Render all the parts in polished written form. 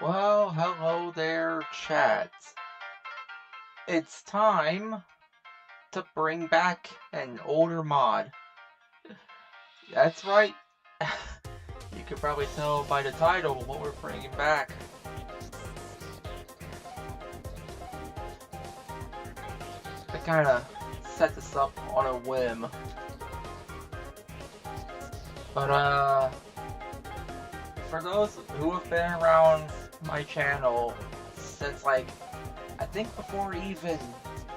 Well, hello there, chat. It's time to bring back an older mod. That's right. You could probably tell by the title what we're bringing back. I kind of set this up on a whim. But, for those who have been around my channel since, like, I think before even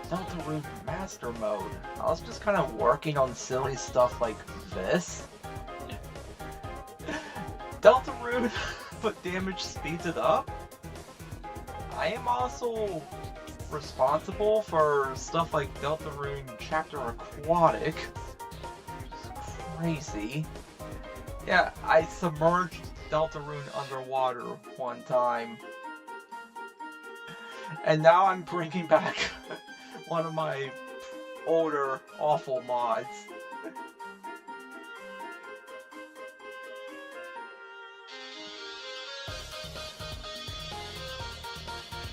Deltarune Master Mode, I was just kind of working on silly stuff like this. Deltarune, but damage speeds it up. I am also responsible for stuff like Deltarune Chapter Aquatic, which is crazy. Yeah, I submerged Deltarune underwater one time. And now I'm bringing back one of my older, awful mods.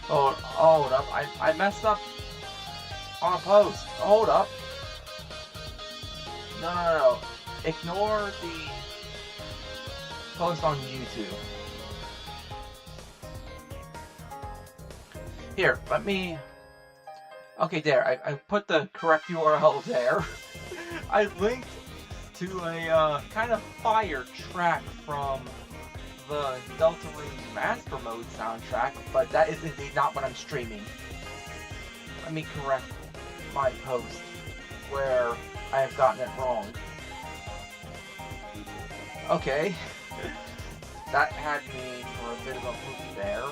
Oh, hold up. I messed up on a post. Hold up. No. Ignore the post on YouTube. Here, let me... Okay, there. I put the correct URL there. I linked to a kind of fire track from the Deltarune Master Mode soundtrack, but that is indeed not what I'm streaming. Let me correct my post where I have gotten it wrong. Okay. That had me for a bit of a loop there.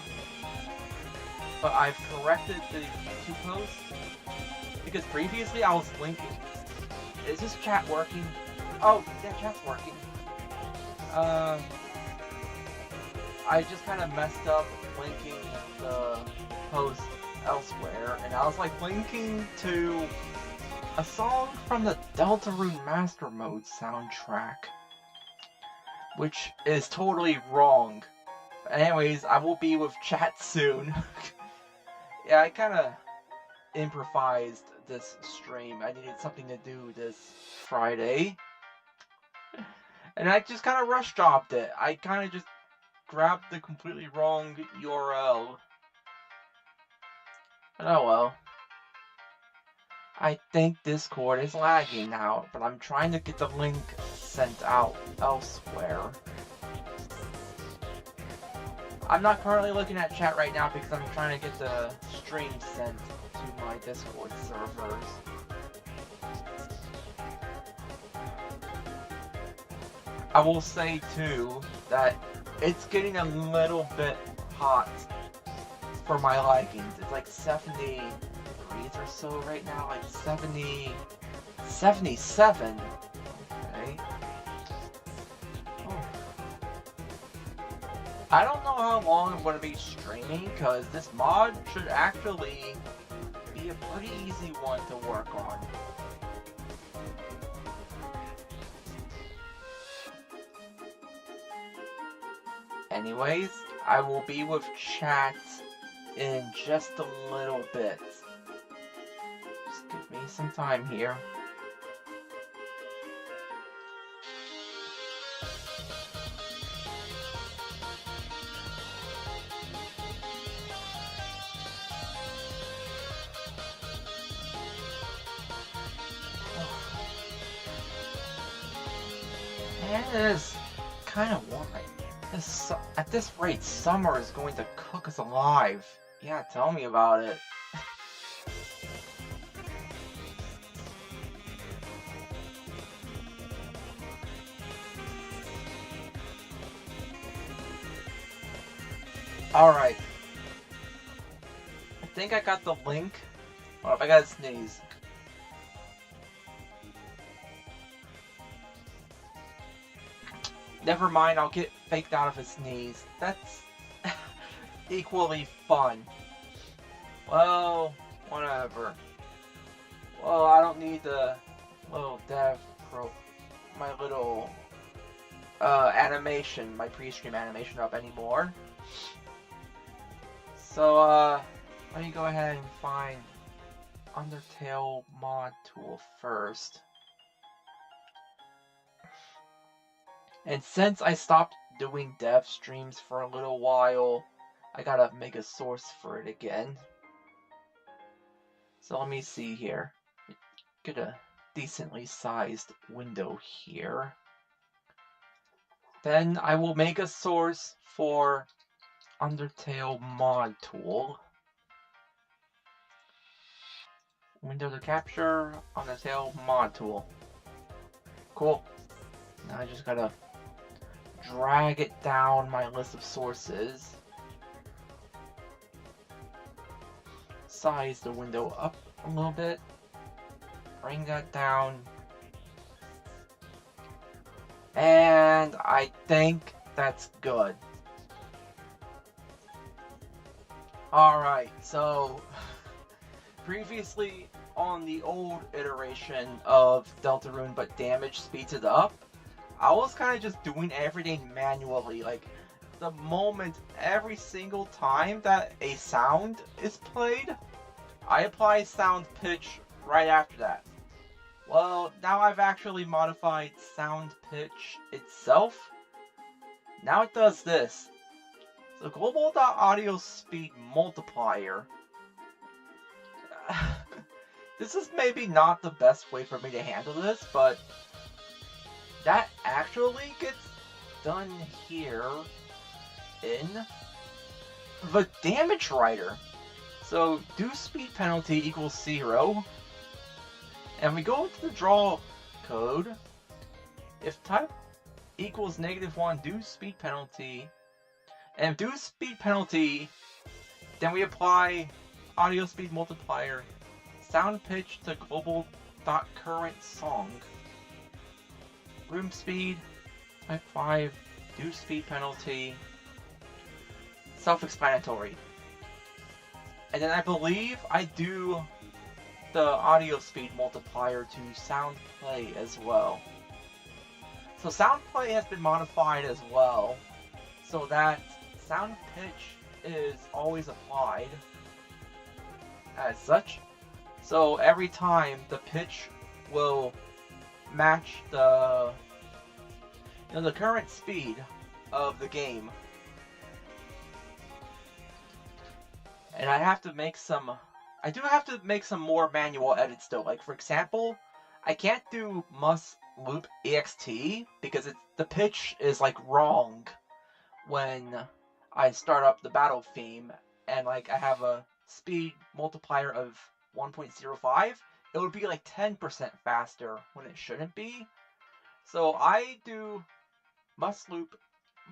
But I've corrected the YouTube post because previously I was linking. Is this chat working? Oh, yeah, chat's working. I just kind of messed up linking the post elsewhere, and I was like linking to a song from the Deltarune Master Mode soundtrack, which is totally wrong. But anyways, I will be with chat soon. Yeah, I kind of improvised this stream. I needed something to do this Friday. And I just kind of rush jobbed it. I kind of just grabbed the completely wrong URL. But oh well. I think Discord is lagging now, but I'm trying to get the link sent out elsewhere. I'm not currently looking at chat right now because I'm trying to get the stream sent to my Discord servers. I will say too that it's getting a little bit hot for my likings. It's like 70 degrees or so right now, like 77. Okay. Oh. I don't know how long I'm going to be streaming, because this mod should actually be a pretty easy one to work on. Anyways, I will be with chat in just a little bit. Just give me some time here. And it is kind of warm. At this rate, summer is going to cook us alive. Yeah, tell me about it. Alright. I think I got the link. Hold up, I gotta sneeze. Never mind, I'll get faked out of a sneeze. That's equally fun. Well, whatever. Well, I don't need the little my little animation, my pre-stream animation up anymore. So, let me go ahead and find Undertale mod tool first. And since I stopped doing dev streams for a little while, I gotta make a source for it again. So let me see here. Get a decently sized window here. Then I will make a source for Undertale mod tool. Window to capture, Undertale mod tool. Cool. Now I just gotta drag it down my list of sources. Size the window up a little bit. Bring that down. And I think that's good. Alright, so previously on the old iteration of Deltarune but damage speeds it up, I was kind of just doing everything manually. Like, the moment every single time that a sound is played, I apply sound pitch right after that. Well, now I've actually modified sound pitch itself. Now it does this. So global.audio speed multiplier. This is maybe not the best way for me to handle this, but that actually gets done here in the damage writer. So do speed penalty equals 0. And we go to the draw code. If type equals -1, do speed penalty. And if do speed penalty, then we apply audio speed multiplier, sound pitch to global.current song. Room speed, type 5, do speed penalty. Self-explanatory. And then I believe I do the audio speed multiplier to sound play as well. So sound play has been modified as well, so that sound pitch is always applied as such. So every time the pitch will match the the current speed of the game. And I do have to make some more manual edits though. Like, for example, I can't do must loop ext because the pitch is like wrong when I start up the battle theme and like I have a speed multiplier of 1.05. It would be like 10% faster when it shouldn't be. So I do must loop,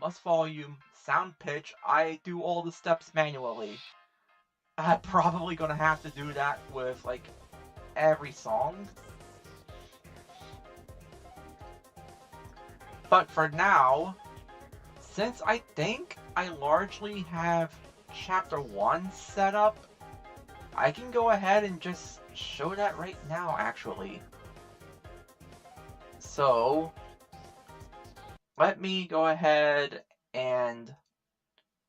must volume, sound pitch. I do all the steps manually. I'm probably gonna have to do that with like every song. But for now, since I think I largely have Chapter 1 set up, I can go ahead and just show that right now, actually. So, let me go ahead and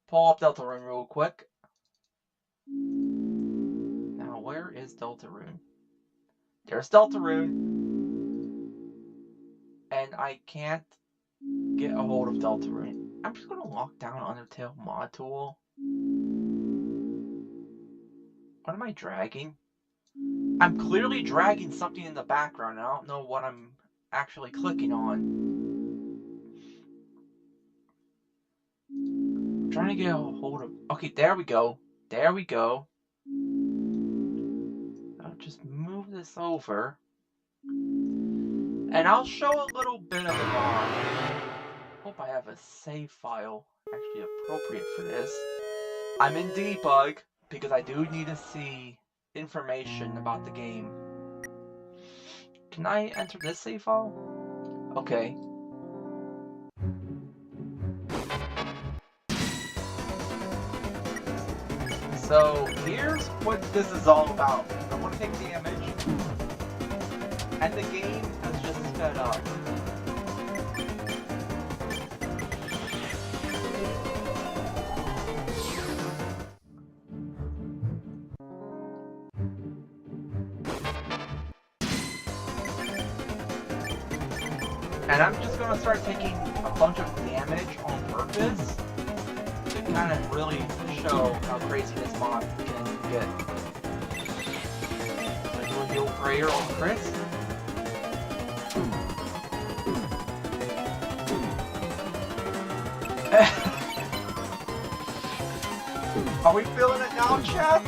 pull up Deltarune real quick. Now, where is Deltarune? There's Deltarune. And I can't get a hold of Deltarune. I'm just gonna lock down Undertale mod tool. What am I dragging? I'm clearly dragging something in the background. I don't know what I'm actually clicking on. I'm trying to get a hold of... Okay, there we go. There we go. I'll just move this over. And I'll show a little bit of it on. Hope I have a save file actually appropriate for this. I'm in debug because I do need to see information about the game. Can I enter this save file? Okay. So here's what this is all about. I want to take damage, and the game has just sped up. And I'm just gonna start taking a bunch of damage on purpose to kind of really show how crazy this mod can get. So do a heal prayer on Chris. Are we feeling it now, chat?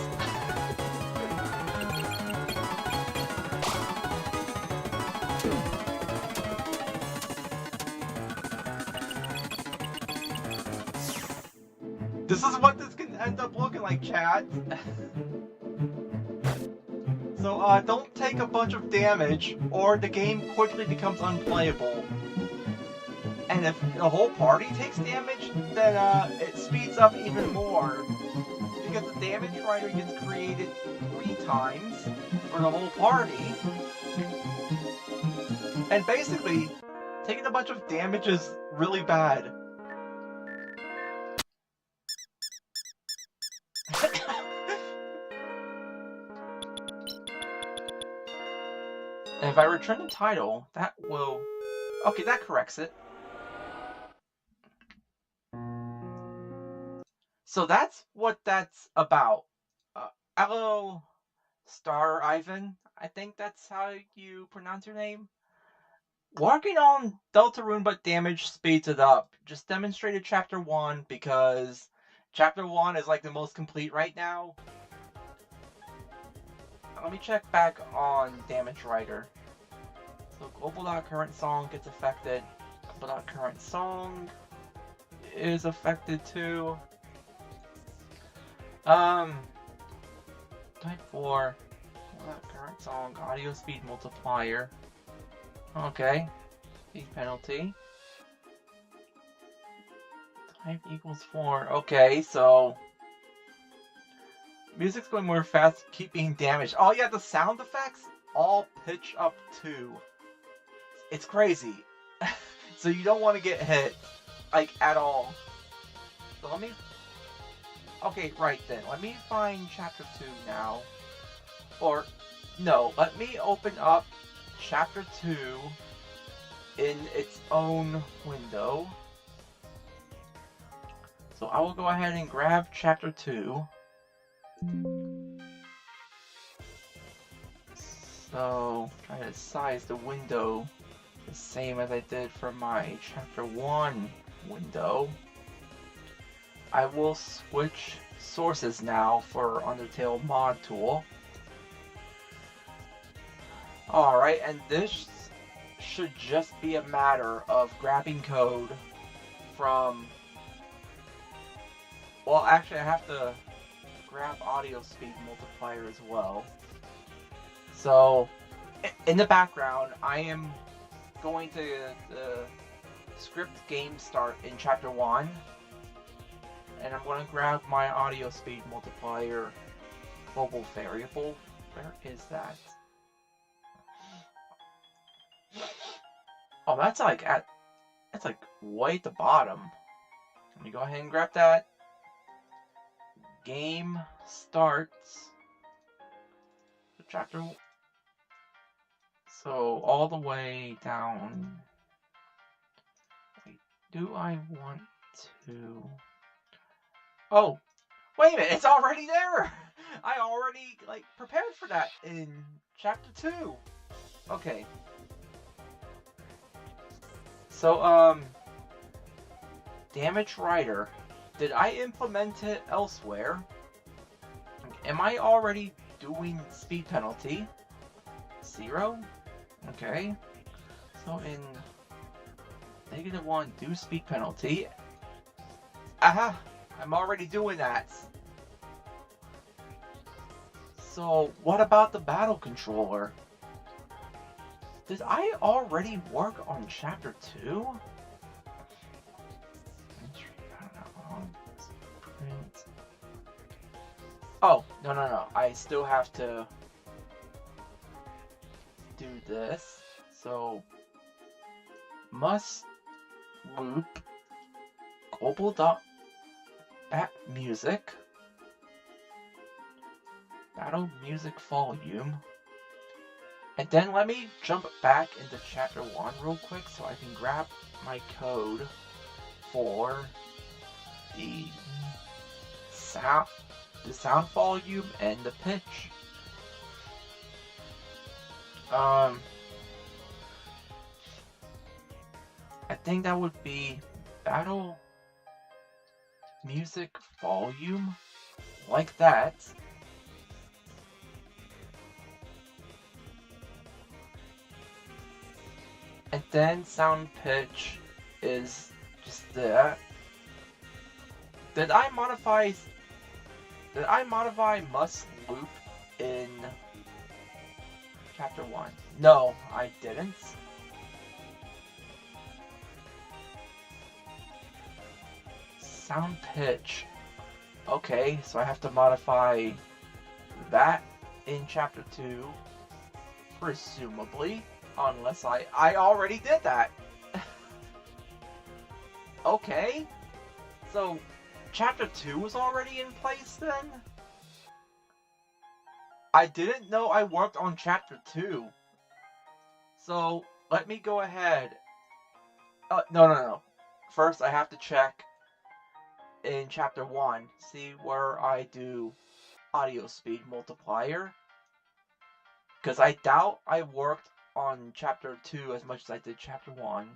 This is what this can end up looking like, chat. So, don't take a bunch of damage, or the game quickly becomes unplayable. And if the whole party takes damage, then, it speeds up even more. Because the damage rider gets created 3 times for the whole party. And basically, taking a bunch of damage is really bad. And if I return the title, that will... Okay, that corrects it. So that's what that's about. Hello, Star Ivan. I think that's how you pronounce your name. Working on Deltarune, but damage speeds it up. Just demonstrated Chapter 1 because Chapter 1 is like the most complete right now. Let me check back on Damage Rider. So global.current song gets affected. Global.current song is affected too. Type 4. Current song, audio speed multiplier. Okay. Speed penalty. Type equals 4. Okay, so... music's going more fast, keeping damage. Oh yeah, the sound effects all pitch up too. It's crazy. So you don't want to get hit, like, at all. So let me... Okay, right then. Let me find Chapter 2 now. Or, no, let me open up Chapter 2 in its own window. So I will go ahead and grab Chapter 2. So, try to size the window the same as I did for my Chapter 1 window. I will switch sources now for Undertale mod tool. Alright, and this should just be a matter of grabbing code from... Well, actually I have to grab audio speed multiplier as well. So, in the background, I am going to script game start in Chapter 1. And I'm going to grab my audio speed multiplier global variable. Where is that? Oh, that's like way at the bottom. Let me go ahead and grab that. Game starts. Chapter. So all the way down. Wait, do I want to? Oh, wait a minute, it's already there! I already, like, prepared for that in Chapter 2. Okay. So, Damage Rider. Did I implement it elsewhere? Am I already doing speed penalty? 0? Okay. So in -1, do speed penalty. Aha! I'm already doing that. So, what about the battle controller? Did I already work on Chapter 2? Oh, no. I still have to do this. So, must loop global.bat music battle music volume And then let me jump back into chapter 1 real quick so I can grab my code for the sound volume and the pitch. I think that would be battle music volume, like that. And then sound pitch is just that. Did I modify must loop in chapter 1? No, I didn't. Sound pitch. Okay, so I have to modify that in chapter 2, presumably, unless I already did that. Okay, so chapter 2 was already in place then? I didn't know I worked on chapter 2. So let me go ahead. No. First I have to check in chapter 1, see where I do audio speed multiplier. Because I doubt I worked on chapter 2 as much as I did chapter 1.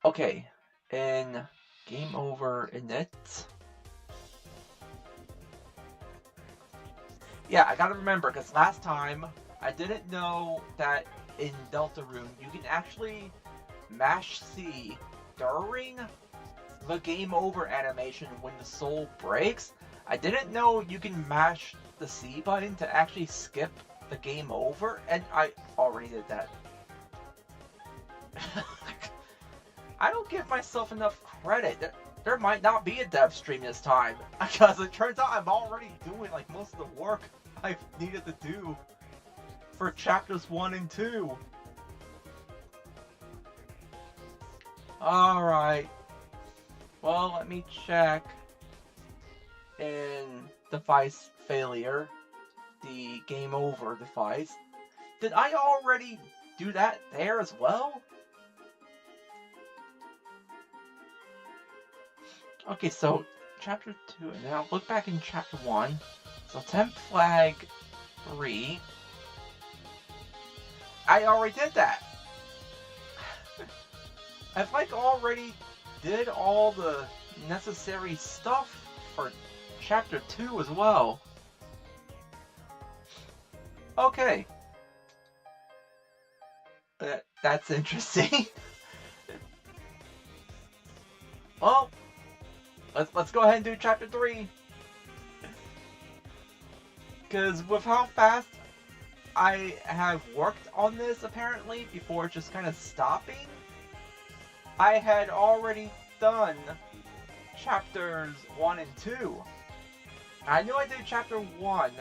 Okay, in game over init. Yeah, I gotta remember, because last time I didn't know that in Deltarune you can actually mash C during the game over animation when the soul breaks. I didn't know you can mash the C button to actually skip the game over, and I already did that. I don't give myself enough credit. There might not be a dev stream this time, because it turns out I'm already doing like most of the work I've needed to do for chapters 1 and 2. Alright. Well, let me check in device failure, the game over device. Did I already do that there as well? Okay, so chapter 2, and now look back in chapter 1. So temp flag 3. I already did that. I've like already did all the necessary stuff for chapter 2 as well. Okay. That's interesting. Well, let's go ahead and do chapter 3. Because with how fast I have worked on this apparently before just kind of stopping, I had already done chapters 1 and 2. I knew I did chapter 1.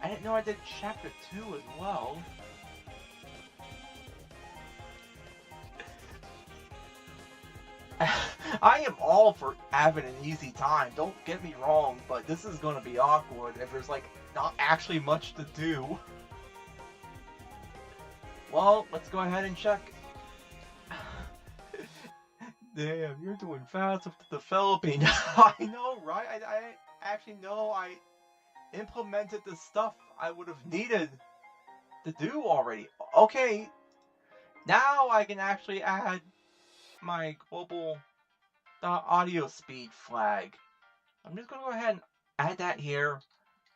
I didn't know I did chapter 2 as well. I am all for having an easy time, don't get me wrong, but this is going to be awkward if there's like not actually much to do. Well, let's go ahead and check. Damn, you're doing fast with the developing. I know, right? I actually know I implemented the stuff I would have needed to do already. Okay, now I can actually add my global audio speed flag. I'm just going to go ahead and add that here.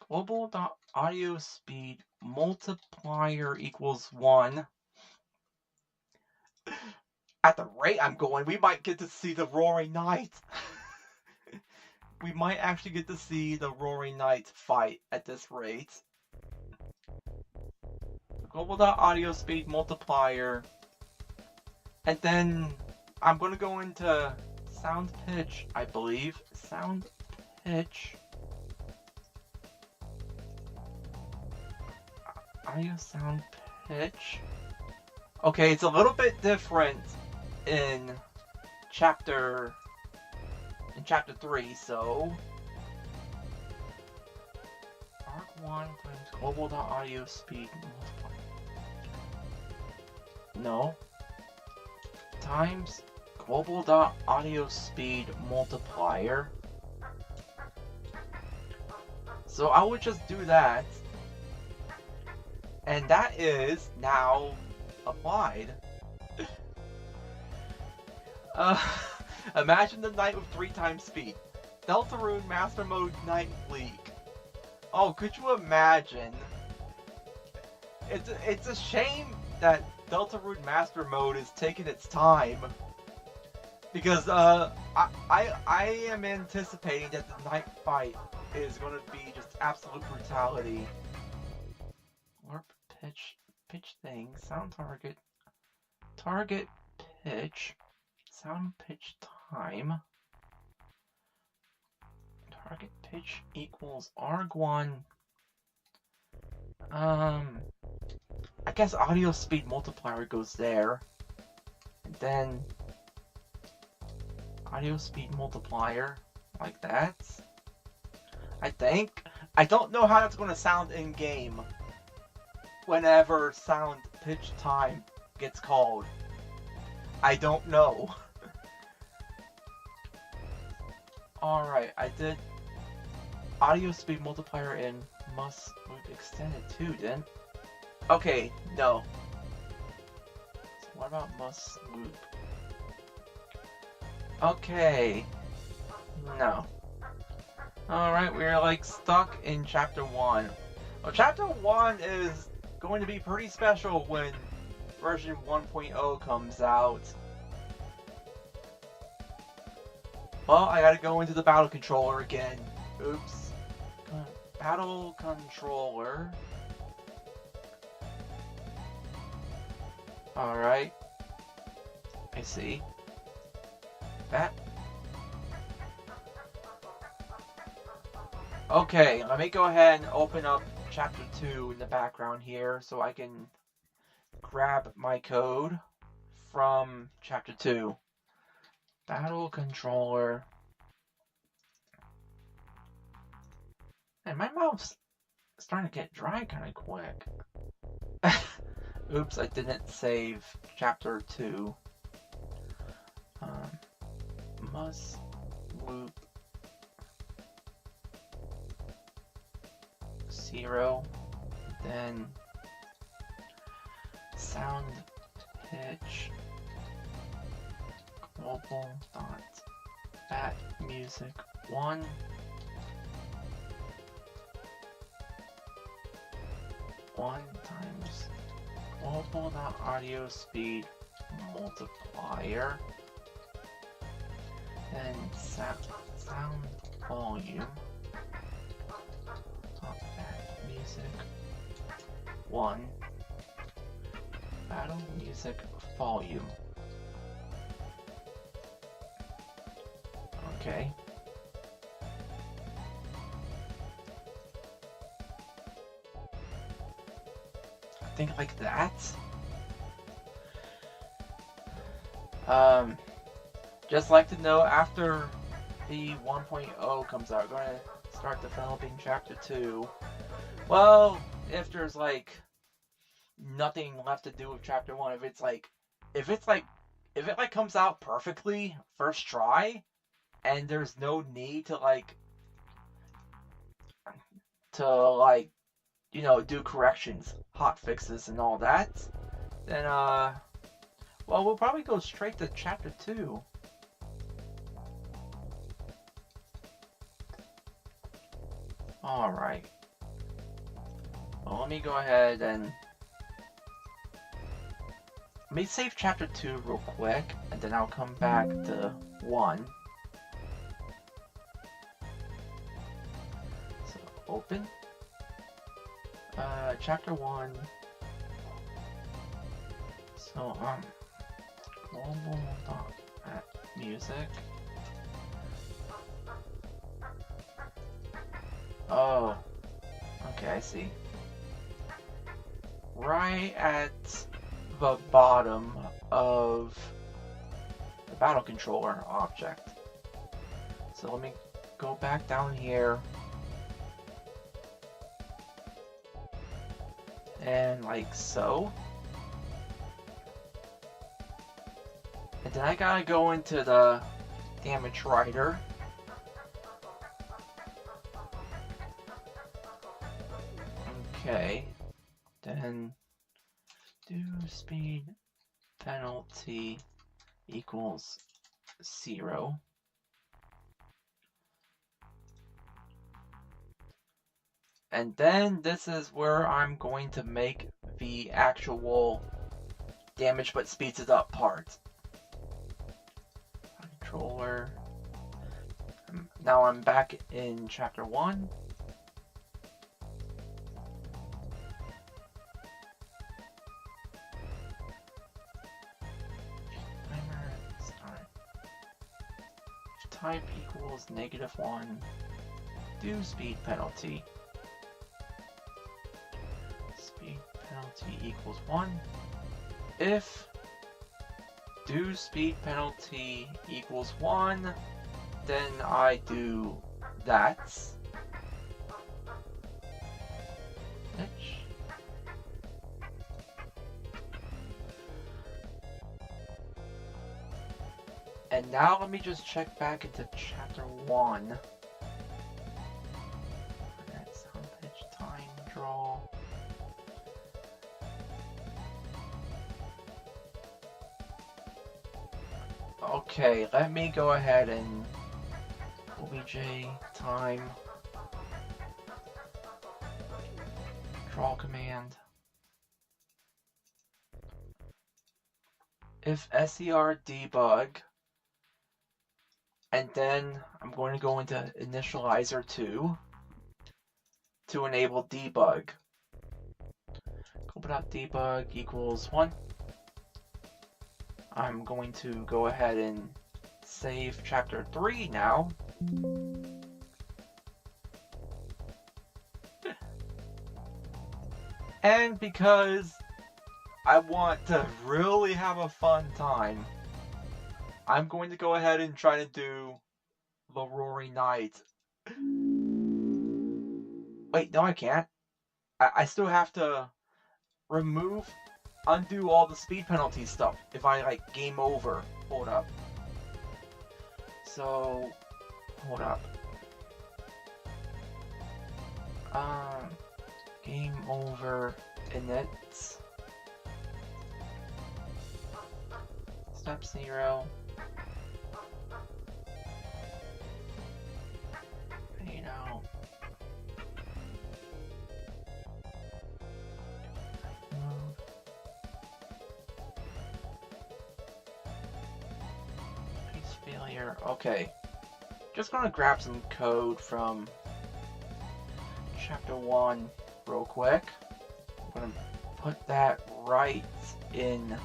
Global audio speed multiplier equals 1. At the rate I'm going, we might get to see the Roaring Knight. We might actually get to see the Roaring Knight fight at this rate. Global audio speed multiplier. And then I'm going to go into sound pitch, I believe. Sound pitch. Audio sound pitch. Okay, it's a little bit different in chapter 3, so our arg1 times global.audio speed multiplier. No. Times global.audio speed multiplier. So I would just do that. And that is now applied. Imagine the night with 3 times speed. Deltarune Master Mode Night League. Oh, could you imagine? It's a shame that Deltarune Master Mode is taking its time. Because I am anticipating that the night fight is going to be just absolute brutality. Warp pitch thing, sound target pitch, sound pitch time. Target pitch equals arg1. I guess audio speed multiplier goes there. And then audio speed multiplier like that. I think. I don't know how that's going to sound in game whenever sound pitch time gets called. I don't know. Alright, I did audio speed multiplier in must loop extended too, didn't? Okay, no. So what about must loop? Okay. No. Alright, we're like stuck in chapter 1. Well, chapter 1 is going to be pretty special when version 1.0 comes out. Well, I gotta go into the battle controller again. Oops. Battle controller. Alright. I see. That. Okay, let me go ahead and open up chapter 2 in the background here so I can grab my code from chapter 2. Battle controller. And my mouth's starting to get dry kind of quick. Oops, I didn't save chapter 2. Must loop 0, then sound pitch global dot at music 1 times global dot audio speed multiplier, then sound volume music 1 battle music volume. Okay. I think like that. Just like to know after the 1.0 comes out, we're going to start developing chapter 2. Well, if there's like nothing left to do with chapter 1, if it comes out perfectly first try and there's no need to do corrections, hot fixes and all that, then well, we'll probably go straight to chapter 2. Alright. Well, let me go ahead and let me save chapter 2 real quick, and then I'll come back to 1. So, open. Chapter 1. So, global.music. Oh, okay, I see. Right at the bottom of the battle controller object. So let me go back down here. And like so. And then I gotta go into the damage rider. Okay. Then do speed penalty equals 0. And then this is where I'm going to make the actual damage but speeds it up part. Controller. Now I'm back in chapter 1. Timer start. Type equals -1. Do speed penalty. Speed penalty equals 1. If do speed penalty equals 1, then I do that. And now let me just check back into chapter 1. That's homepage time draw. Okay, let me go ahead and OBJ time draw command. If SER debug, and then I'm going to go into initializer 2 to enable debug. Debug equals 1. I'm going to go ahead and save chapter 3 now. And because I want to really have a fun time, I'm going to go ahead and try to do the Roaring Night. Wait, no I can't. I still have to undo all the speed penalty stuff if I like game over. Hold up. So, hold up. Game over init. Step 0. Failure. Okay. Just gonna grab some code from chapter 1 real quick. I'm gonna put that right in.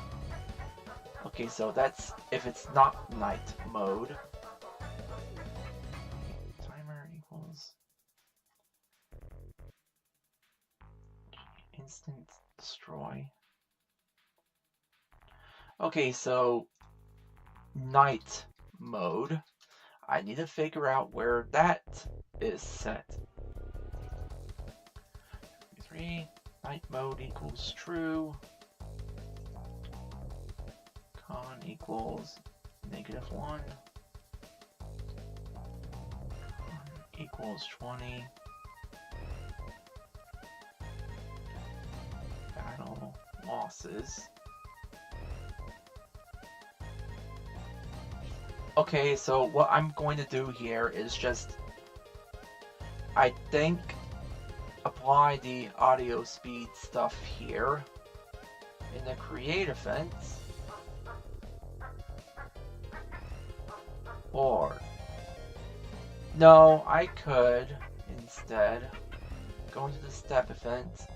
Okay, so that's if it's not night mode. Timer equals instant destroy. Okay, so night mode. I need to figure out where that is set. 3 night mode equals true. Con equals -1. Con equals 20. Battle losses. Okay, so what I'm going to do here is just, I think, apply the audio speed stuff here in the create events. Or, no, I could instead go into the step event.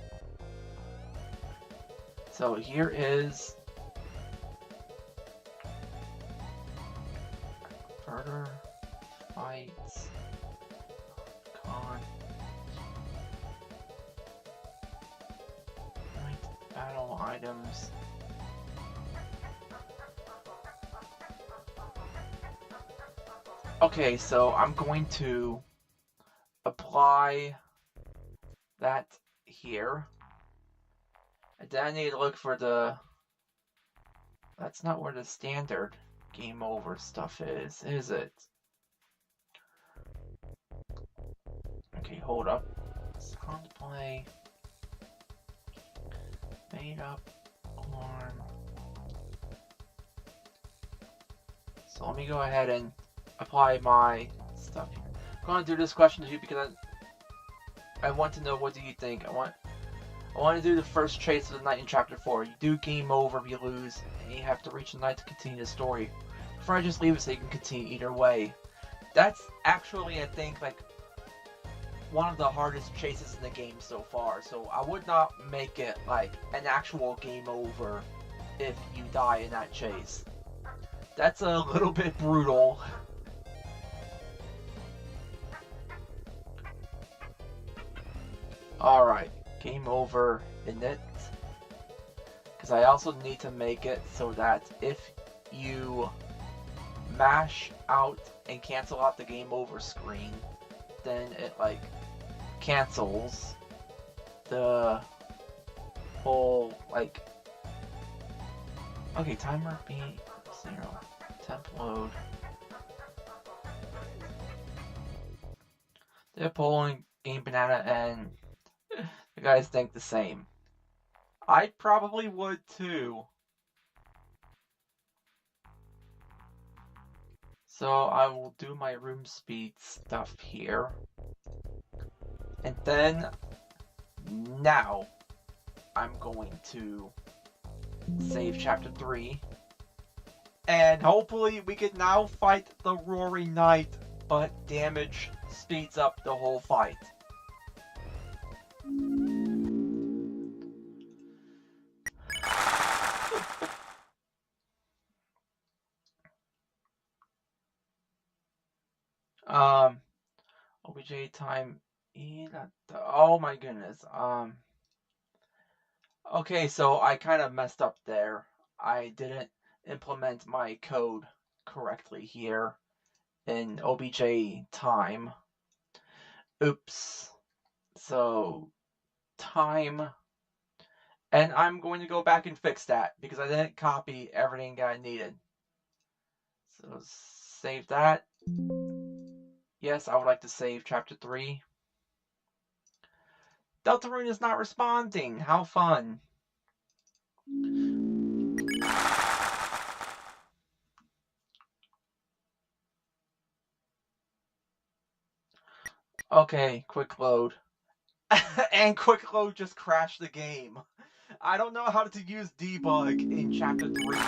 So here is murder, fights, con, night battle items. Okay, so I'm going to apply that here. And then I need to look for the... That's not where the standard game over stuff is it? Okay, hold up. Let's play made up arm. So let me go ahead and apply my stuff here. I'm going to do this question to you because I want to know, what do you think? I want to do the first chase of the night in Chapter 4. You do game over if you lose, and you have to reach the night to continue the story. Before I just leave it so you can continue either way. That's actually, I think, like, one of the hardest chases in the game so far. So I would not make it, like, an actual game over if you die in that chase. That's a little bit brutal. Alright, game over in it. Because I also need to make it so that if you mash out and cancel out the game over screen, then it like cancels the whole like... Okay, timer be 0. Temp load. They're pulling Game Banana and the guys think the same. I probably would too. So I will do my room speed stuff here. And then now I'm going to save Chapter 3. And hopefully we can now fight the Roaring Knight, but damage speeds up the whole fight. OBJ time. Oh my goodness. Okay, so I kind of messed up there. I didn't implement my code correctly here in OBJ time. Oops. So, time. And I'm going to go back and fix that because I didn't copy everything I needed. So, save that. Yes, I would like to save Chapter 3. Deltarune is not responding. How fun. Okay, quick load. And quick load just crashed the game. I don't know how to use debug in Chapter 3.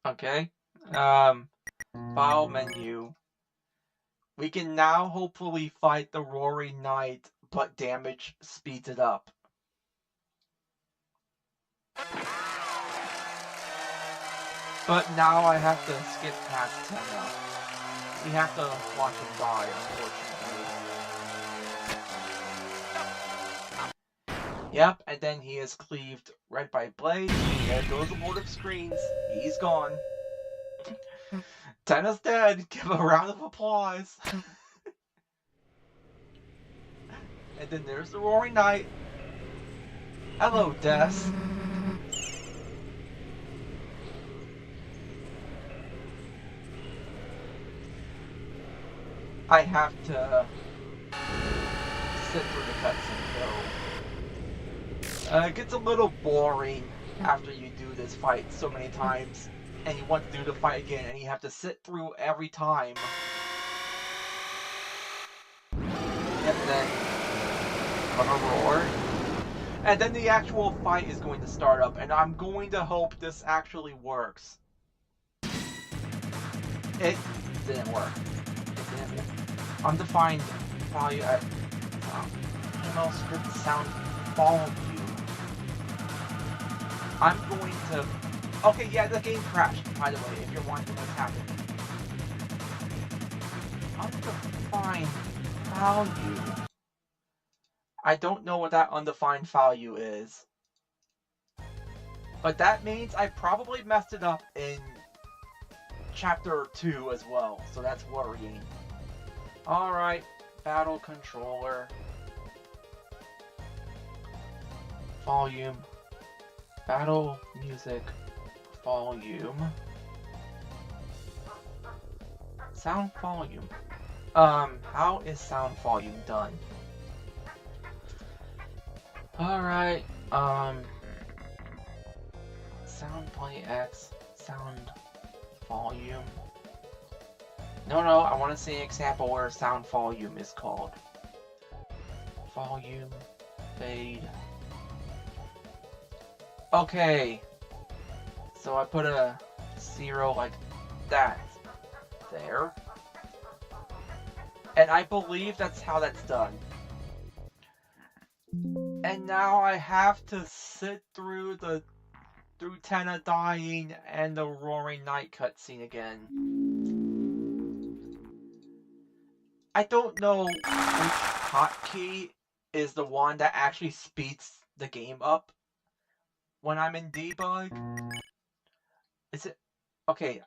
Okay. File menu. We can now hopefully fight the Roaring Knight, but damage speeds it up. But now I have to skip past Tenna. We have to watch him die, unfortunately. Yep, and then he is cleaved right by Blade. There goes the Lord of Screens. He's gone. Tenna's dead. Give a round of applause. And then there's the Roaring Knight. Hello, Death. I have to sit through the cutscene, though. It gets a little boring after you do this fight so many times, and you want to do the fight again, and you have to sit through every time. And then gonna roar. And then the actual fight is going to start up, and I'm going to hope this actually works. It didn't work. Undefined value at email script sound follow you. I'm going to... Okay, yeah, the game crashed, by the way, if you're wondering what's happening. Undefined value. I don't know what that undefined value is. But that means I probably messed it up in Chapter 2 as well, so that's worrying. Alright, Battle controller. Volume. Battle music. Volume. Sound volume. How is sound volume done? Alright, sound play X, sound volume. No, I want to see an example where sound volume is called. Volume, fade. Okay, so I put a 0 like that there. And I believe that's how that's done. And now I have to sit through Tenna dying and the Roaring Night cutscene again. I don't know which hotkey is the one that actually speeds the game up when I'm in debug. Is it okay?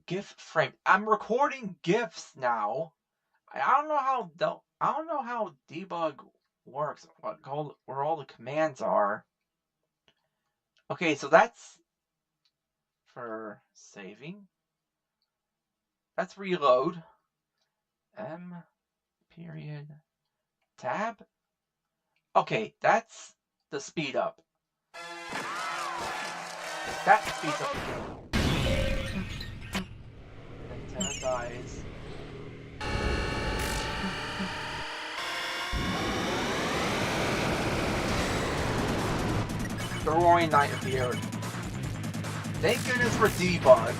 GIF frame. I'm recording GIFs now. I don't know how debug works. Where all the commands are. Okay, so that's for saving. That's reload. M period tab. Okay, that's the speed up. That speeds up the game. And then Tenna dies. The Roaring Night appeared. Thank goodness for debug.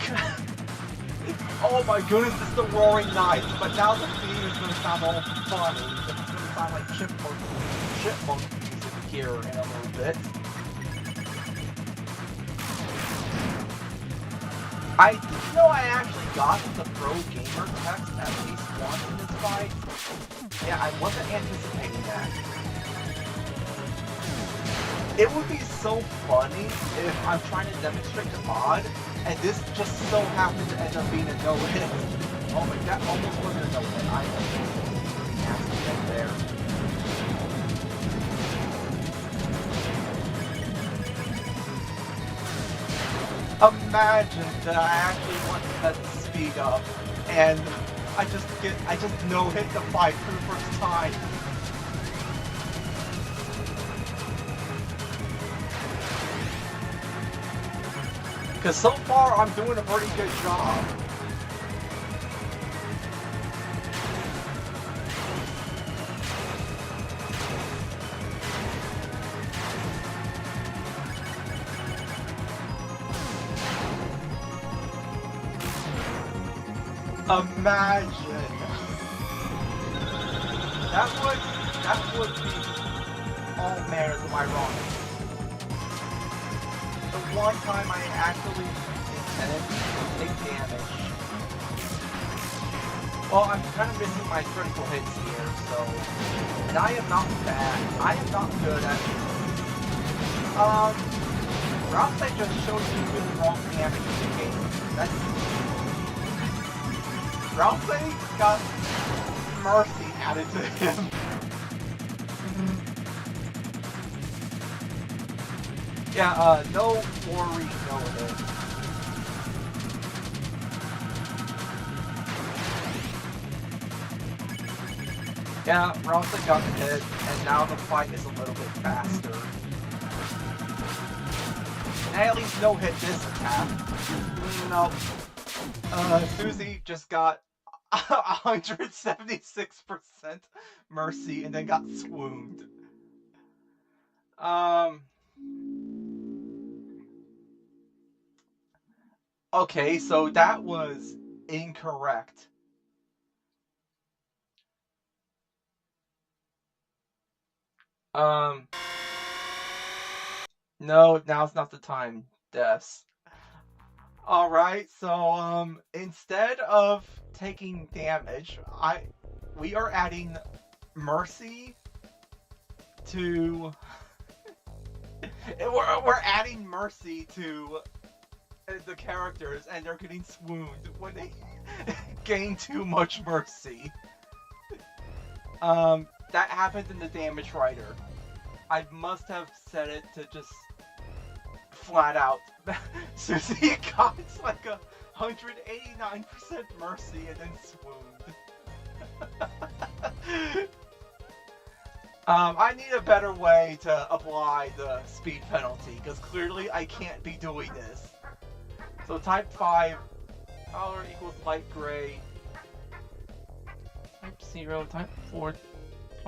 Oh my goodness, it's the Roaring Night, but now the theme is going to sound all funny. It's going to sound like chipmunk music here in a little bit. I didn't know I actually got the pro gamer text at least once in this fight. Yeah, I wasn't anticipating that. It would be so funny if I'm trying to demonstrate the mod, and this just so happened to end up being a no-hit. Oh my, that almost wasn't a no-hit. I really nasty there. Imagine that I actually want to set the speed up, and I just no-hit the fight for the first time. Because so far, I'm doing a pretty good job. Imagine. That would be all manners of ironic. The one time I actually intended to take damage. Well, I'm kind of missing my critical hits here, so... And I am not bad. I am not good at... Rouse just showed you the wrong damage in the game. That's... Rouse got mercy added to him. Yeah, no worry, no hit. Yeah, Rouse got hit, and now the fight is a little bit faster. And I at least no hit this attack. No. Susie just got 176% mercy and then got swooned. Okay, so that was incorrect. No, now's not the time, deaths. Alright, so, instead of taking damage, we are adding mercy to... we're adding mercy to the characters, and they're getting swooned when they gain too much mercy. That happened in the damage rider. I must have set it to just flat out. Susie got like 189% mercy and then swooned. I need a better way to apply the speed penalty, because clearly I can't be doing this. So type 5, color equals light gray. Type 0, type 4.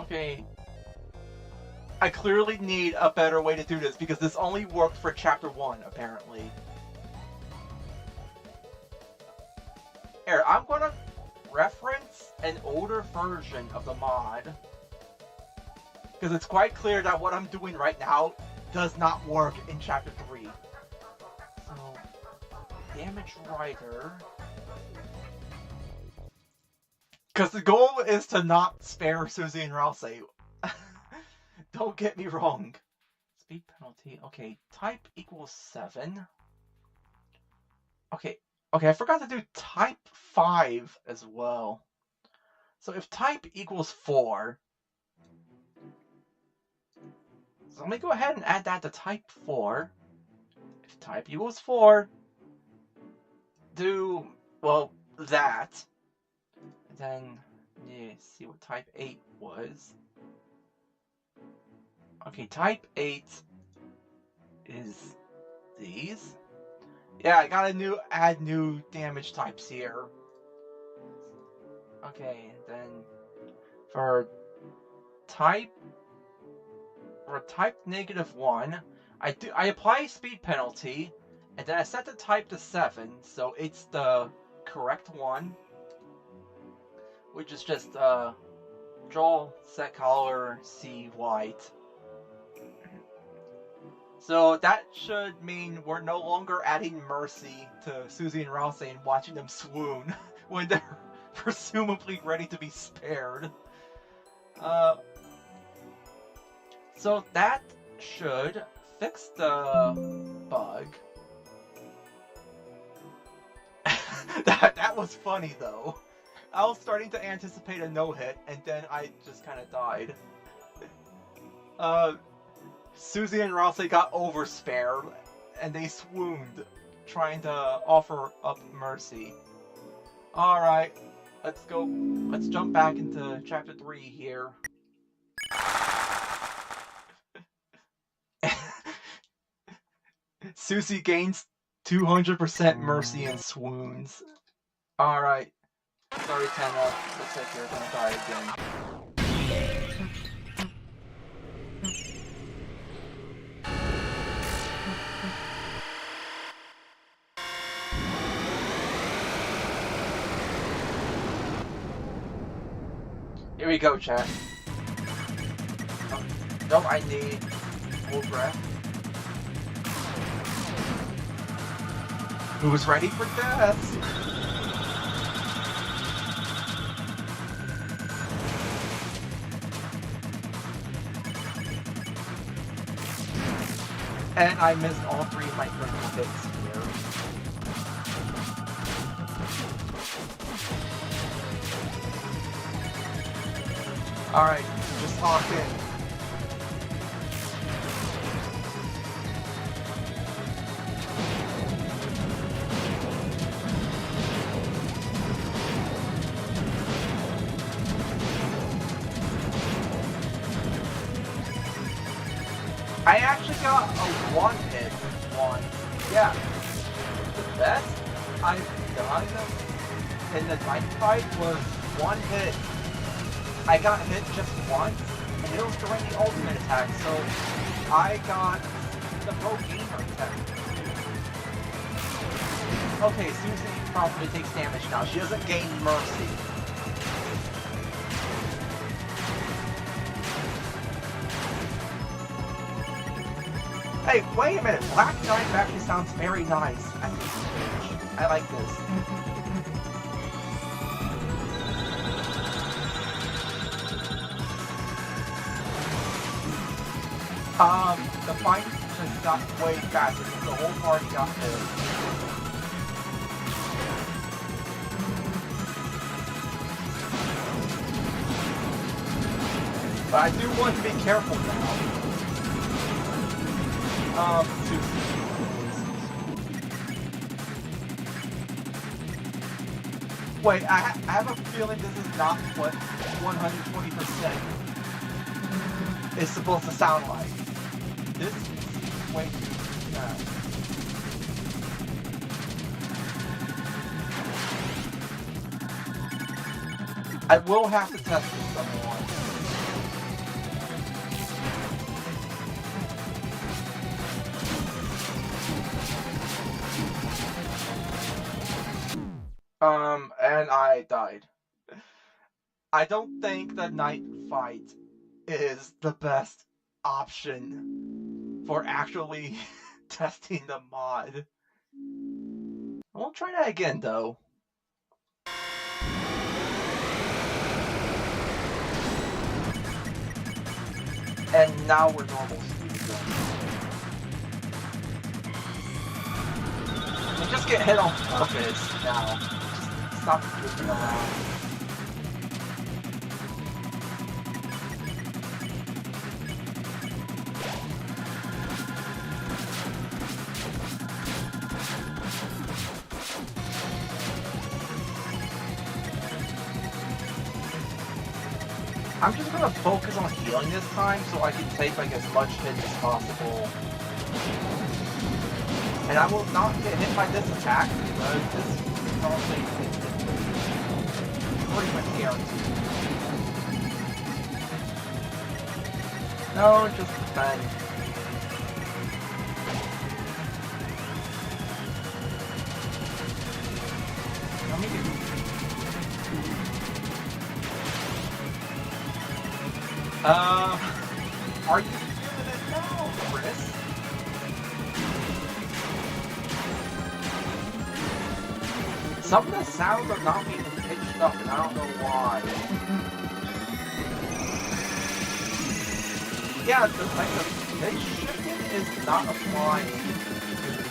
Okay. I clearly need a better way to do this, because this only worked for chapter 1, apparently. Here, I'm gonna reference an older version of the mod, because it's quite clear that what I'm doing right now does not work in chapter 3. So, damage rider. Because the goal is to not spare Susie and Rouse. Don't get me wrong. Speed penalty. Okay, type equals 7. Okay, I forgot to do type 5 as well. So if type equals 4, so let me go ahead and add that to type 4. If type equals 4, do, well, that. And then, yeah, see what type 8 was. Okay, type 8 is these. Yeah, I gotta add new damage types here. Okay, then for type -1, I apply speed penalty, and then I set the type to 7, so it's the correct one, which is just draw, set color, see white. So that should mean we're no longer adding mercy to Susie and Rouse and watching them swoon when they're presumably ready to be spared. So that should fix the bug. That was funny though. I was starting to anticipate a no-hit, and then I just kind of died. Susie and Rouse got overspared, and they swooned, trying to offer up mercy. Alright, let's go. Let's jump back into chapter 3 here. Susie gains 200% mercy and swoons. Alright. Sorry, Tenna. Looks like you're gonna die again. Here we go, chat. No, I need hold breath. Who's ready for death? And I missed all 3 of my critical hits here. Alright, just lock in. I actually got a 1-hit one. Yeah. The best I've done in the night fight was 1 hit. I got hit just once, and it was during the ultimate attack, so I got the pro gamer attack. Okay, Susie probably takes damage now. She doesn't gain mercy. Hey, wait a minute. Black Knight actually sounds very nice. I like this. The fight just got way faster because the whole party got killed. But I do want to be careful now. Wait, I have a feeling this is not what 120% is supposed to sound like. This is way too fast. I will have to test this some more. And I died. I don't think the night fight is the best option for actually testing the mod. We'll try that again, though. And now we're normal speed again. You just get hit on purpose now. Just stop drifting around. I'm just gonna focus on healing this time so I can take like as much hits as possible. And I will not get hit by this attack because this is probably pretty much guaranteed. No, just defend. Let me get... Are you feeling it now, Chris? Some of the sounds are not being pitched up, and I don't know why. Yeah, the pitch shifting is not applying to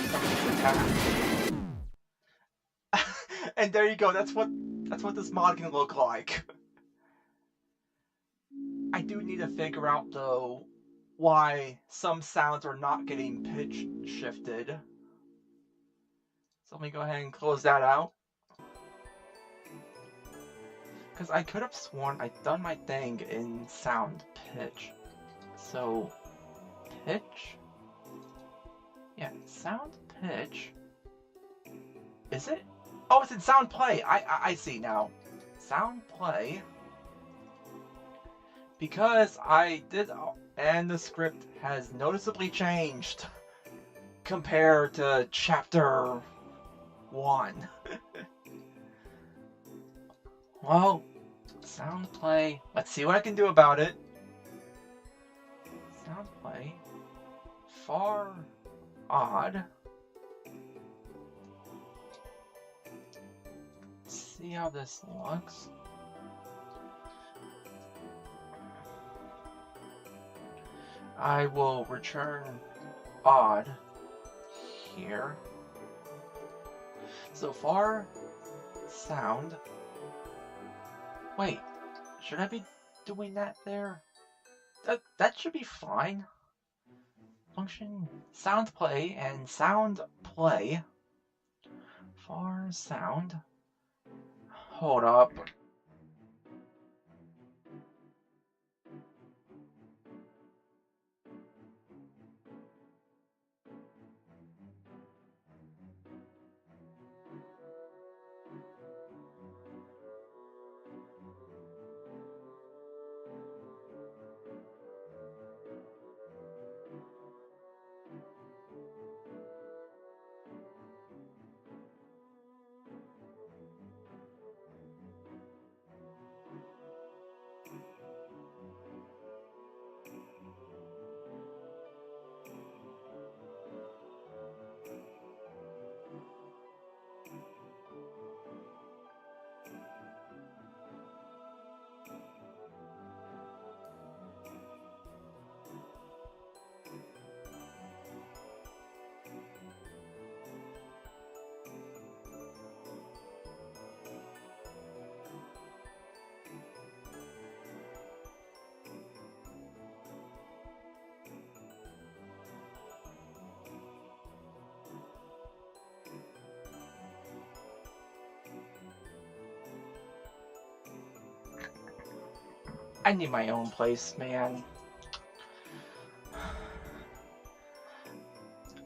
some of these attacks. And there you go. That's what this mod can look like. I do need to figure out, though, why some sounds are not getting pitch shifted. So let me go ahead and close that out. Because I could have sworn I'd done my thing in sound pitch. So, pitch? Yeah, sound pitch. Is it? Oh, it's in sound play. I see now. Sound play. Because I did, and the script has noticeably changed compared to chapter 1. Well, sound play. Let's see what I can do about it. Sound play. Far odd. Let's see how this looks. I will return odd here. So far, sound. Wait, should I be doing that there? That should be fine. Function sound play and sound play. Far sound. Hold up. I need my own place, man.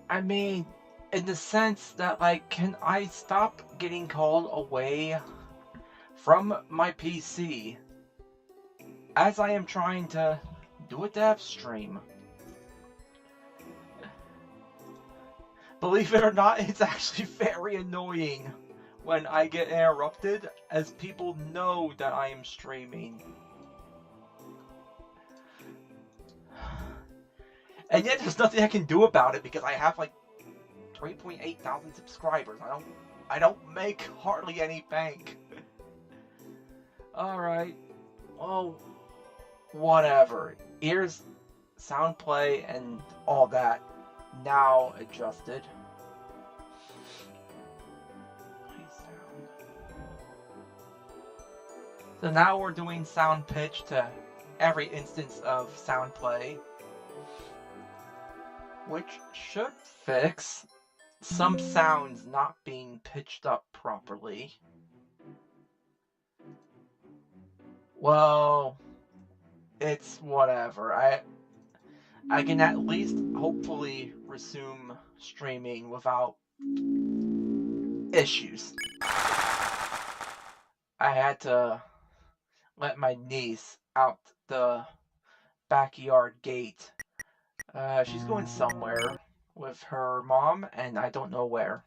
I mean, in the sense that, like, can I stop getting called away from my PC as I am trying to do a dev stream? Believe it or not, it's actually very annoying when I get interrupted, as people know that I am streaming. And yet there's nothing I can do about it because I have like 3.8 thousand subscribers. I don't make hardly any bank. Alright. Oh, whatever. Here's sound play and all that now adjusted. So now we're doing sound pitch to every instance of sound play, which should fix some sounds not being pitched up properly. Well, it's whatever. I can at least hopefully resume streaming without issues. I had to let my niece out the backyard gate. She's going somewhere with her mom, and I don't know where.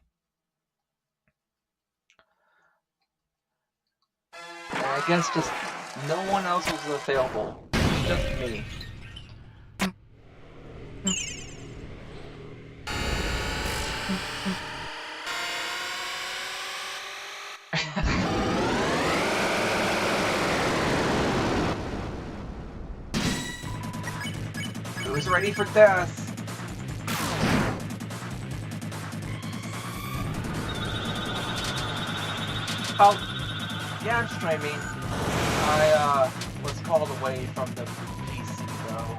And I guess just no one else was available. Just me. Who's ready for death? Oh, yeah, I'm streaming. I was called away from the PC though,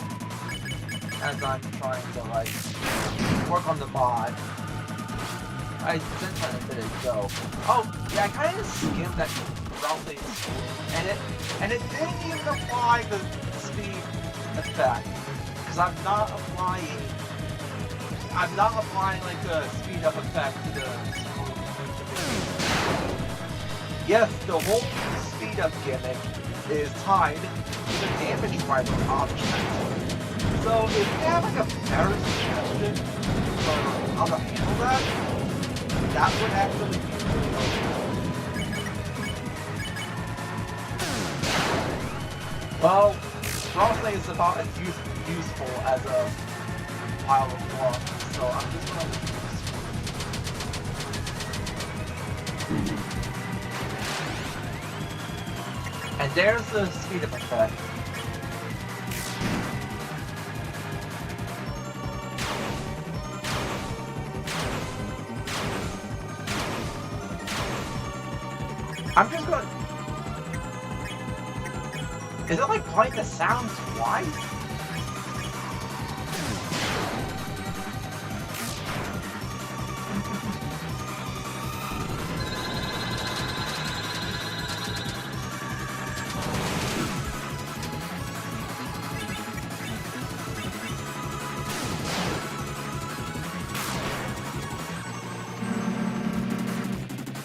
as I'm trying to like work on the mod. I did that a minute ago. Oh, yeah, I kind of skimmed that roughly, and it didn't even apply the speed effect. Because I'm not applying like the speed up effect to the yes, the whole speed up gimmick is tied to the damage driver object. So if you have like a better suggestion for how to handle that, that would actually be really helpful. Well, Frostney is about as useful as a pile of blocks, so I'm just gonna use this. And there's the speed up effect. I'm just gonna... Is it like playing the sound twice?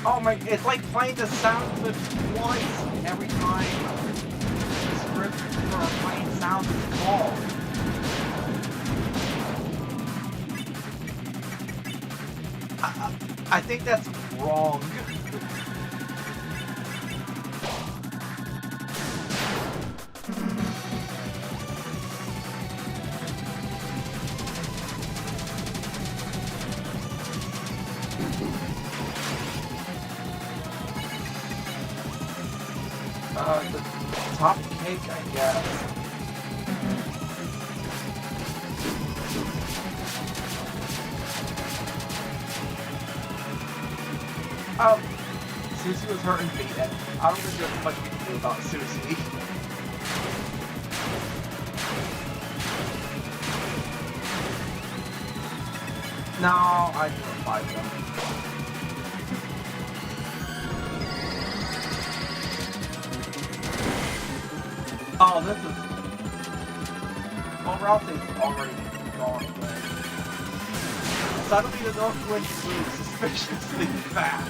Oh my, it's like playing the sound clip twice every time the script for playing sound is called. I think that's wrong. The top cake, I guess. Susie was hurting me, and I don't think there's much we can do about Susie. No, I can revive them. Oh, this is... Well, Ralphie's already gone again. Suddenly the North Wind moves suspiciously fast.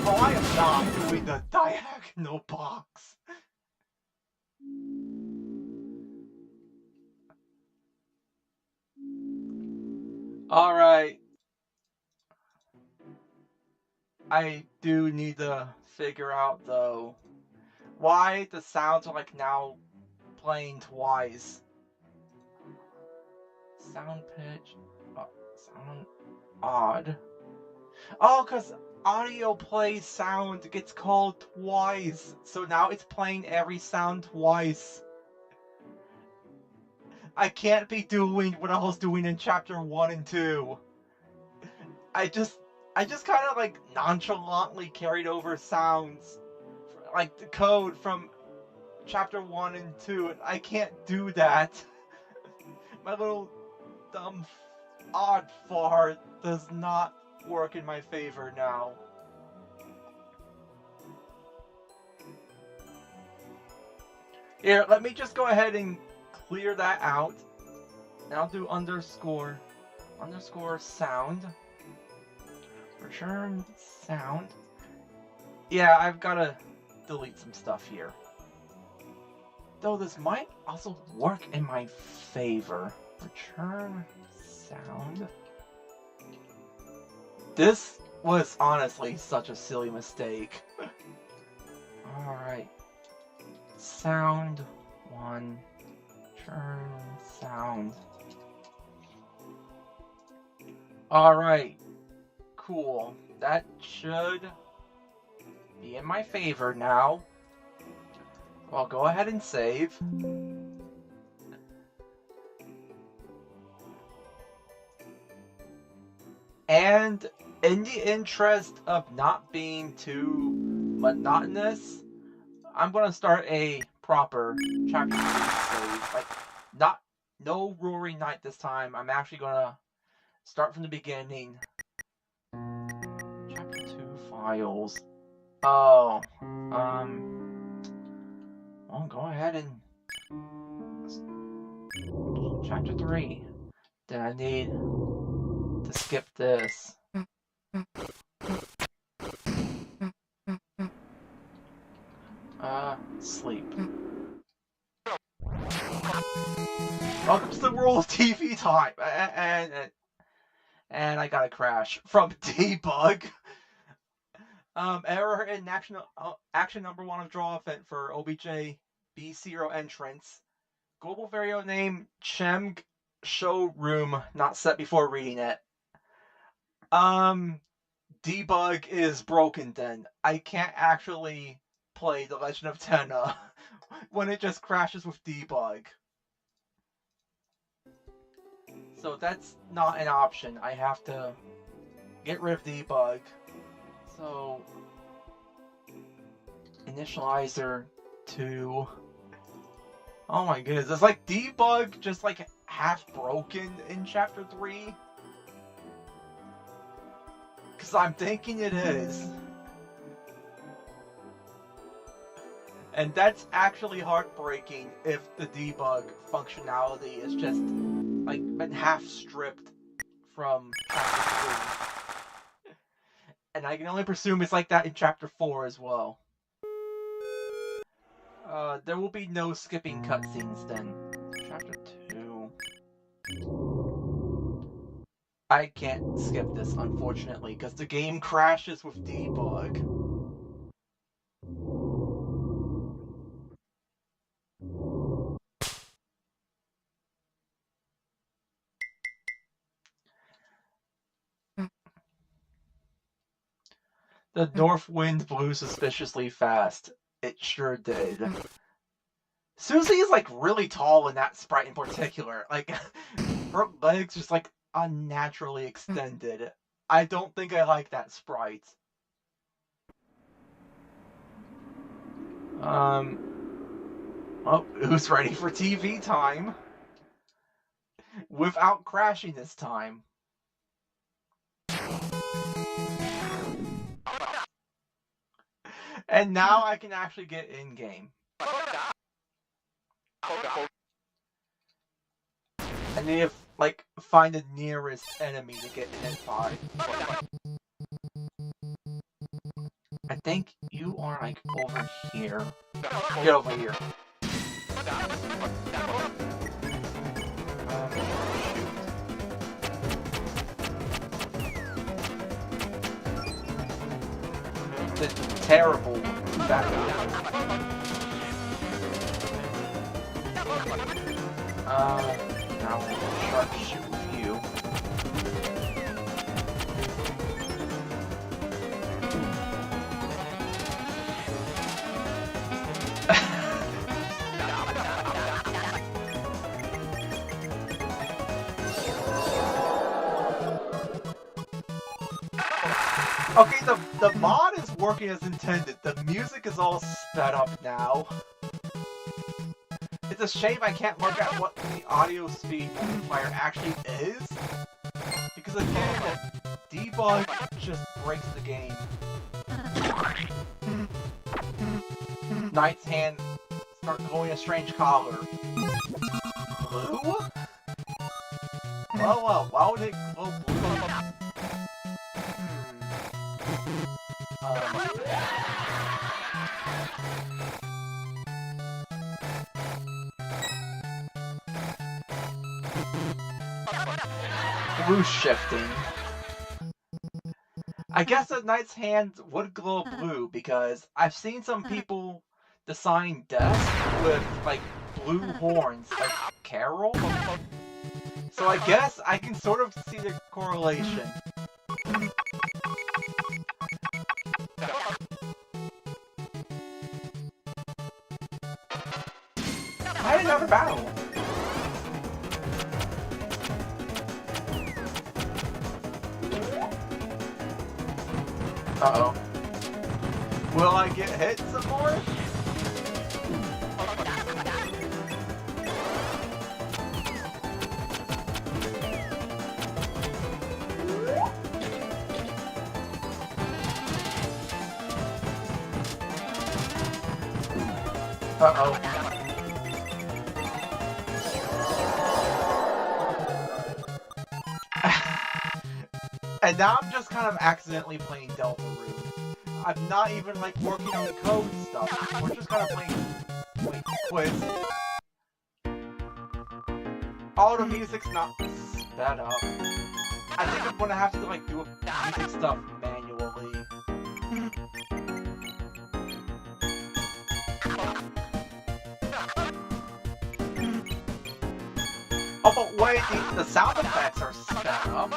Oh, I am not doing the diagonal box. Alright. I do need to figure out, though, why the sounds are like now playing twice. Sound pitch. Sound odd. Oh, because audio play sound gets called twice. So now it's playing every sound twice. I can't be doing what I was doing in chapter 1 and 2. I just kind of like nonchalantly carried over sounds, like the code from chapter 1 and 2, and I can't do that. My little dumb odd fart does not work in my favor now. Here, let me just go ahead and clear that out. And I'll do underscore sound. Return sound. Yeah, I've got to delete some stuff here. Though this might also work in my favor. Return sound. This was honestly such a silly mistake. Alright. Sound 1. Turn sound. Alright. Cool. That should be in my favor now. I'll go ahead and save. And in the interest of not being too monotonous, I'm gonna start a proper chapter 3 save. Like, no Roaring Night this time. I'm actually gonna start from the beginning. Chapter 2 files. Oh, well, go ahead and chapter 3. Then I need to skip this. Sleep. Welcome to the world of TV time, and I got a crash from debug. Error in action number 1 of draw event for OBJ B0 entrance. Global variable name Chemg Showroom not set before reading it. Debug is broken then. I can't actually play The Legend of Tenna when it just crashes with debug. So that's not an option. I have to get rid of debug. So initializer 2. Oh my goodness, it's like debug just like half broken in chapter 3. Because I'm thinking it is. And that's actually heartbreaking if the debug functionality is just like been half stripped from chapter 3. And I can only presume it's like that in chapter 4 as well. There will be no skipping cutscenes then. Chapter 2. I can't skip this, unfortunately, because the game crashes with debug. The north wind blew suspiciously fast. It sure did. Susie is like really tall in that sprite in particular. Like, her legs just like unnaturally extended. I don't think I like that sprite. Oh, who's ready for TV time? Without crashing this time. And now I can actually get in-game. I need to, like, find the nearest enemy to get hit by. I think you are, like, over here. Get over here. The terrible battle. Now we'll sharpshoot with you. Okay, the mod is working as intended. The music is all sped up now. It's a shame I can't work out what the audio speed multiplier actually is. Because again, the debug just breaks the game. Knight's hand start glowing a strange color. Blue? Well, why would it glow blue? Blue shifting. I guess a knight's hand would glow blue because I've seen some people design desks with like blue horns, like Carol. So I guess I can sort of see the correlation. I had another battle. Uh-oh. Will I get hit some more? Uh-oh. And now I'm just kind of accidentally playing Deltarune. I'm not even like working on the code stuff. We're just kind of playing quiz. All the music's not sped up. I think I'm gonna have to like do music stuff manually. Oh, but wait, the sound effects are sped up.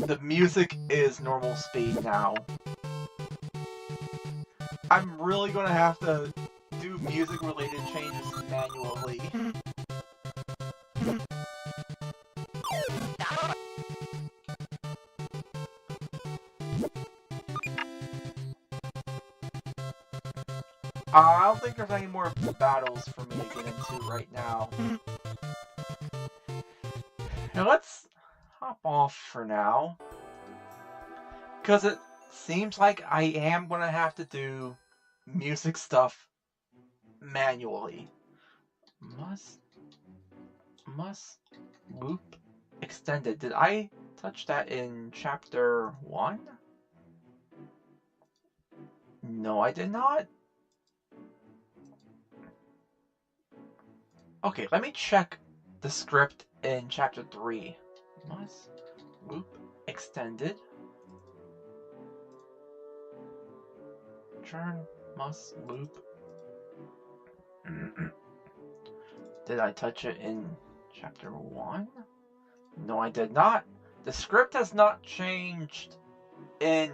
The music is normal speed now. I'm really gonna have to do music-related changes manually. I don't think there's any more battles for me to get into right now. Now let's hop off for now. Because it seems like I am going to have to do music stuff manually. Must loop extended. Did I touch that in chapter 1? No, I did not. Okay, let me check the script in chapter 3. Must loop extended. Turn must loop. Did I touch it in chapter 1? No, I did not. The script has not changed in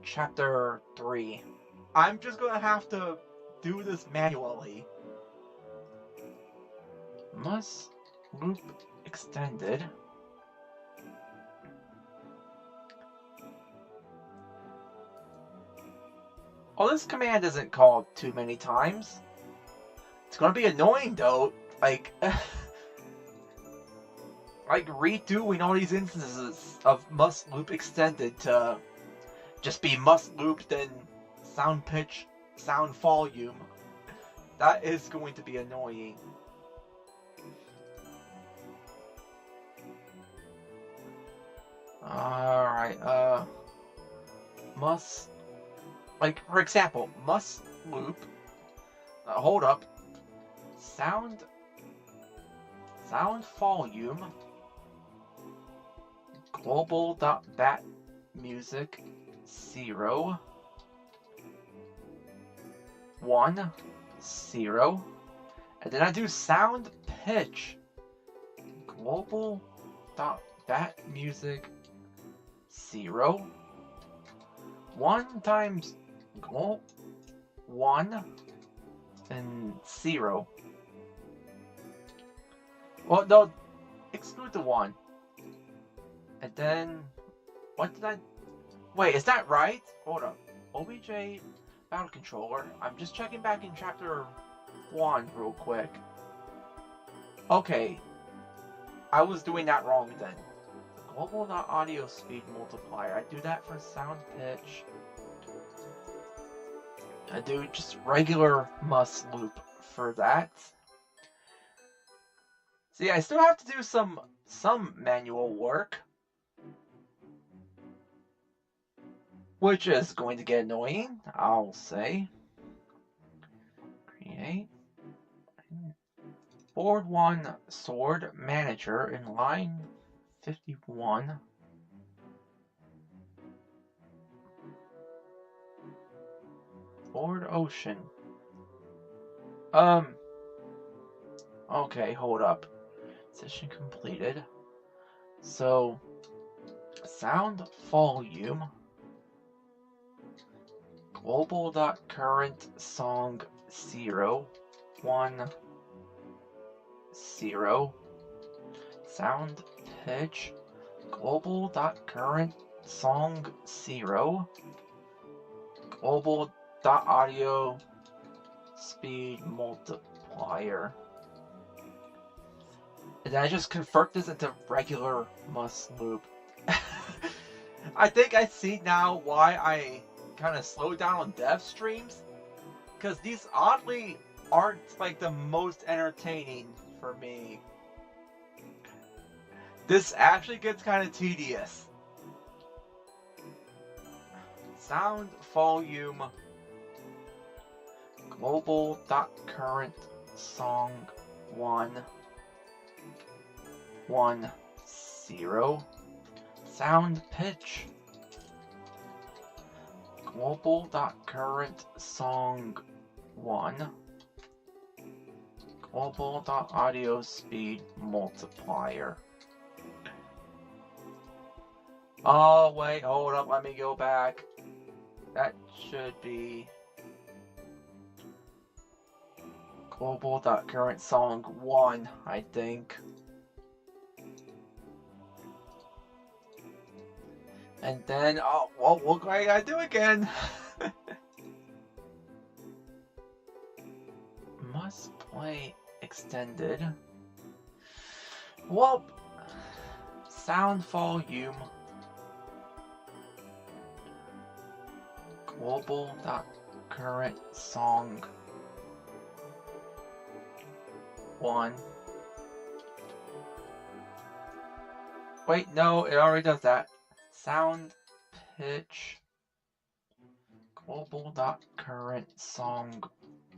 chapter 3. I'm just gonna have to do this manually. Must loop extended. Oh, this command isn't called too many times. It's gonna be annoying though. Like, like redoing all these instances of must loop extended to just be must loop then sound pitch, sound volume. That is going to be annoying. Alright, must, like, for example, must loop, hold up, sound volume, global.bat music 0 1 0, and then I do sound pitch global.bat music 0 1 times 1 and 0. Well, no, exclude the 1. And then, what did I... Wait, is that right? Hold up. OBJ Battle Controller. I'm just checking back in Chapter 1 real quick. Okay. I was doing that wrong then. Global.audio speed multiplier. I do that for sound pitch. I do just regular must loop for that. See, I still have to do some manual work, which is going to get annoying, I'll say. Create board 1 sword manager in line 51. Board ocean. Okay, hold up. Session completed. So, sound volume. Global.current song 0 1 0. Sound pitch. Global.current song 0. Global.audio speed multiplier. And then I just convert this into regular must loop. I think I see now why I kind of slow down on dev streams, because these oddly aren't like the most entertaining for me. This actually gets kind of tedious. Sound volume global.current song 1 1 0. Sound pitch global.current song 1 global.audio speed multiplier. Oh wait, hold up, let me go back. That should be global.current song 1, I think. And then, oh, well, what do I gotta do again? Must play extended. Well, sound volume. Global.current song 1. Wait, no, it already does that. Sound pitch global.current song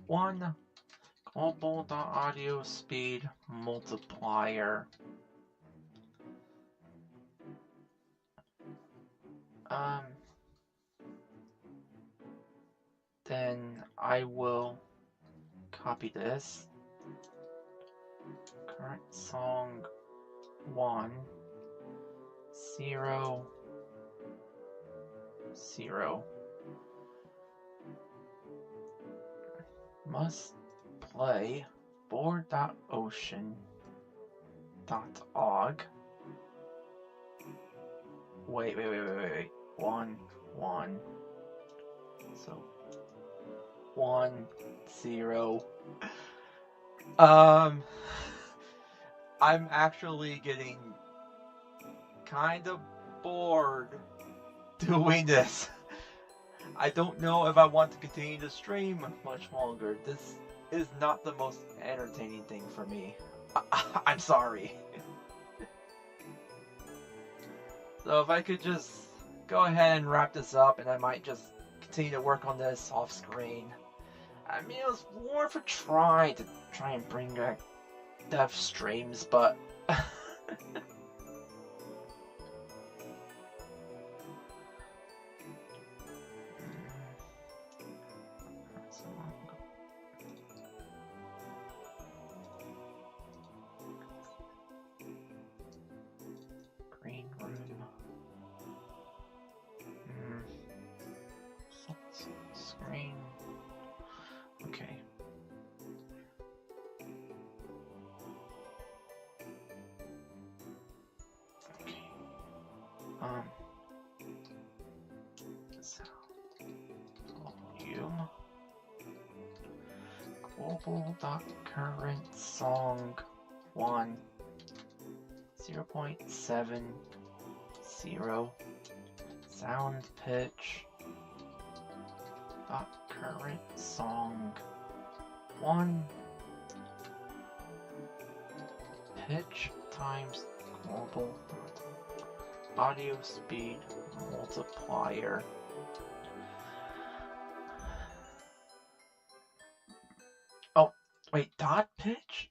1 global.audio speed multiplier. Then I will copy this. Current song 1 0 0. Must play board.ocean.og. Wait. 1 1. So 1 0. Um, I'm actually getting kind of bored doing this. I don't know if I want to continue to stream much longer. This is not the most entertaining thing for me. I'm sorry. So if I could just go ahead and wrap this up, and I might just continue to work on this off screen. I mean, it was more of a try and bring back dev streams, but green room. Screen. Okay. Okay. Sound volume. Global.current song 1 0.70 sound pitch current song 1 pitch times global audio speed multiplier. Oh, wait, dot pitch?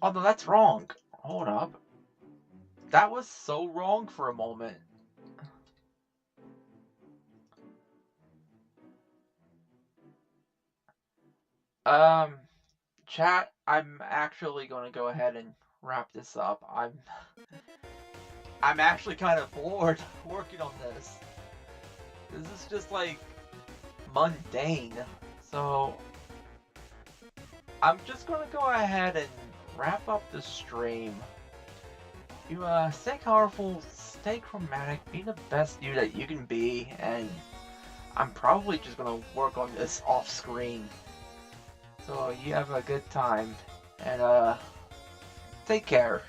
Oh no, that's wrong. Hold up. That was so wrong for a moment. Chat, I'm actually going to go ahead and wrap this up. I'm actually kind of bored working on this. This is just like mundane. So I'm just going to go ahead and wrap up the stream. You stay colorful, stay chromatic, be the best you that you can be, and I'm probably just going to work on this off screen. So you have a good time, and take care.